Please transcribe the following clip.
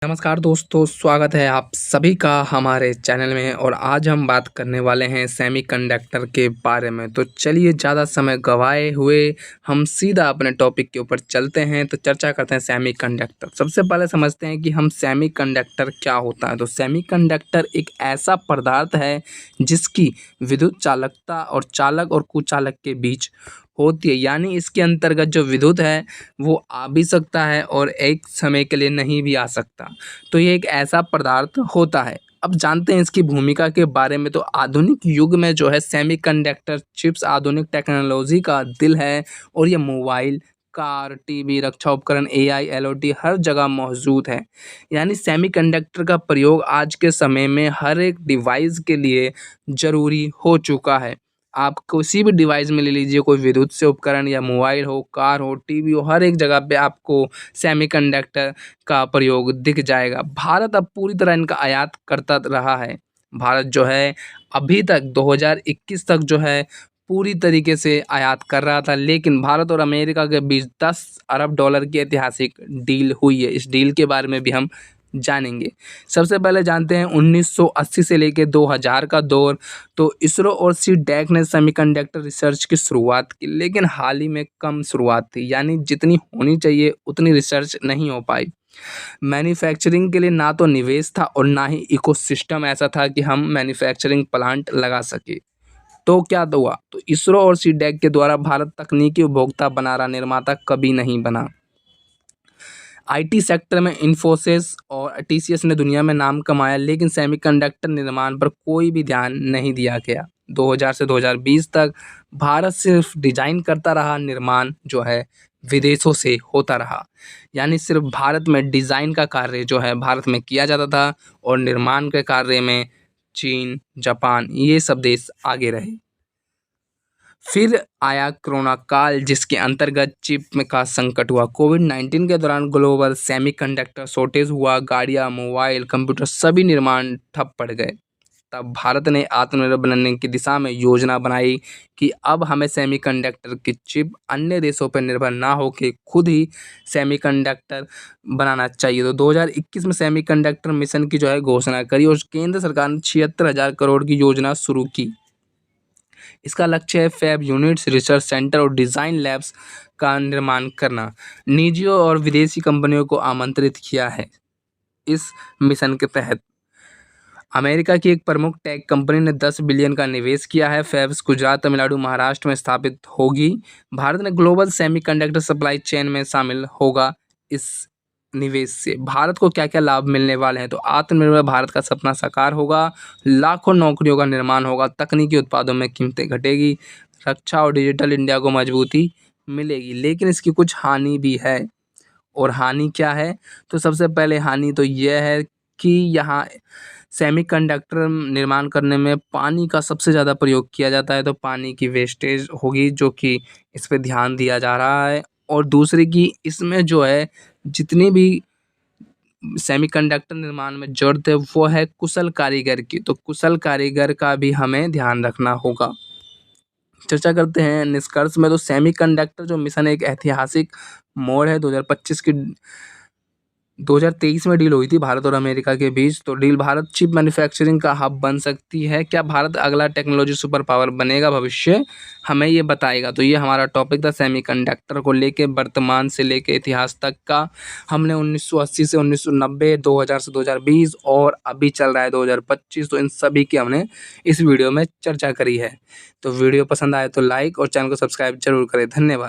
नमस्कार दोस्तों, स्वागत है आप सभी का हमारे चैनल में। और आज हम बात करने वाले हैं सेमीकंडक्टर के बारे में। तो चलिए ज़्यादा समय गंवाए हुए हम सीधा अपने टॉपिक के ऊपर चलते हैं। तो चर्चा करते हैं सेमीकंडक्टर। सबसे पहले समझते हैं कि हम सेमीकंडक्टर क्या होता है। तो सेमीकंडक्टर एक ऐसा पदार्थ है जिसकी विद्युत चालकता और चालक और कुचालक के बीच होती है, यानी इसके अंतर्गत जो विद्युत है वो आ भी सकता है और एक समय के लिए नहीं भी आ सकता। तो ये एक ऐसा पदार्थ होता है। अब जानते हैं इसकी भूमिका के बारे में। तो आधुनिक युग में जो है सेमीकंडक्टर चिप्स आधुनिक टेक्नोलॉजी का दिल है और ये मोबाइल, कार, टीवी, रक्षा उपकरण, एआई, एलओटी हर जगह मौजूद है। यानी सेमीकंडक्टर का प्रयोग आज के समय में हर एक डिवाइस के लिए ज़रूरी हो चुका है। आप किसी भी डिवाइस में ले लीजिए, कोई विद्युत से उपकरण या मोबाइल हो, कार हो, टीवी हो, हर एक जगह पे आपको सेमीकंडक्टर का प्रयोग दिख जाएगा। भारत अब पूरी तरह इनका आयात करता रहा है। भारत जो है अभी तक 2021 तक जो है पूरी तरीके से आयात कर रहा था, लेकिन भारत और अमेरिका के बीच 10 अरब डॉलर की ऐतिहासिक डील हुई है। इस डील के बारे में भी हम जानेंगे। सबसे पहले जानते हैं 1980 से लेके 2000 का दौर। तो इसरो और सीडैक ने सेमीकंडक्टर रिसर्च की शुरुआत की, लेकिन हाल ही में कम शुरुआत थी, यानी जितनी होनी चाहिए उतनी रिसर्च नहीं हो पाई। मैन्युफैक्चरिंग के लिए ना तो निवेश था और ना ही इकोसिस्टम ऐसा था कि हम मैन्युफैक्चरिंग प्लांट लगा सके। तो क्या हुआ? तो इसरो और सीडैक के द्वारा भारत तकनीकी उपभोक्ता बना रहा, निर्माता कभी नहीं बना। आईटी सेक्टर में इन्फोसिस और टीसीएस ने दुनिया में नाम कमाया, लेकिन सेमीकंडक्टर निर्माण पर कोई भी ध्यान नहीं दिया गया। 2000 से 2020 तक भारत सिर्फ डिजाइन करता रहा, निर्माण जो है विदेशों से होता रहा। यानी सिर्फ भारत में डिजाइन का कार्य जो है भारत में किया जाता था और निर्माण के कार्य में चीन, जापान ये सब देश आगे रहे। फिर आया कोरोना काल, जिसके अंतर्गत चिप में का संकट हुआ। कोविड-19 के दौरान ग्लोबल सेमीकंडक्टर शॉर्टेज हुआ, गाड़ियां, मोबाइल, कंप्यूटर सभी निर्माण ठप पड़ गए। तब भारत ने आत्मनिर्भर बनने की दिशा में योजना बनाई कि अब हमें सेमीकंडक्टर की चिप अन्य देशों पर निर्भर ना होकर खुद ही सेमीकंडक्टर बनाना चाहिए। तो 2021 में सेमीकंडक्टर मिशन की जो है घोषणा करी और केंद्र सरकार ने 76,000 करोड़ की योजना शुरू की। इसका लक्ष्य है फैब यूनिट्स, रिसर्च सेंटर और डिज़ाइन लैब्स का निर्माण करना। निजी और विदेशी कंपनियों को आमंत्रित किया है इस मिशन के तहत। अमेरिका की एक प्रमुख टेक कंपनी ने 10 बिलियन का निवेश किया है। फैब्स गुजरात, तमिलनाडु, महाराष्ट्र में स्थापित होगी। भारत ने ग्लोबल सेमीकंडक्टर सप्लाई चेन में शामिल होगा। इस निवेश से भारत को क्या क्या लाभ मिलने वाले हैं? तो आत्मनिर्भर भारत का सपना साकार होगा, लाखों नौकरियों का निर्माण होगा, तकनीकी उत्पादों में कीमतें घटेगी, रक्षा और डिजिटल इंडिया को मजबूती मिलेगी। लेकिन इसकी कुछ हानि भी है। और हानि क्या है? तो सबसे पहले हानि तो यह है कि यहाँ सेमीकंडक्टर निर्माण करने में पानी का सबसे ज़्यादा प्रयोग किया जाता है। तो पानी की वेस्टेज होगी, जो कि इस पे ध्यान दिया जा रहा है। और दूसरी कि इसमें जो है जितनी भी सेमीकंडक्टर निर्माण में ज़रूरत है वो है कुशल कारीगर की। तो कुशल कारीगर का भी हमें ध्यान रखना होगा। चर्चा करते हैं निष्कर्ष में। तो सेमीकंडक्टर जो मिशन एक ऐतिहासिक मोड़ है। 2023 में डील हुई थी भारत और अमेरिका के बीच। तो डील भारत चिप मैन्युफैक्चरिंग का हब बन सकती है। क्या भारत अगला टेक्नोलॉजी सुपर पावर बनेगा? भविष्य हमें ये बताएगा। तो ये हमारा टॉपिक था सेमीकंडक्टर को लेके, वर्तमान से लेके इतिहास तक का। हमने 1980 से 1990, 2000 से 2020 और अभी चल रहा है 2025। तो इन सभी की हमने इस वीडियो में चर्चा करी है। तो वीडियो पसंद आए तो लाइक और चैनल को सब्सक्राइब जरूर करें। धन्यवाद।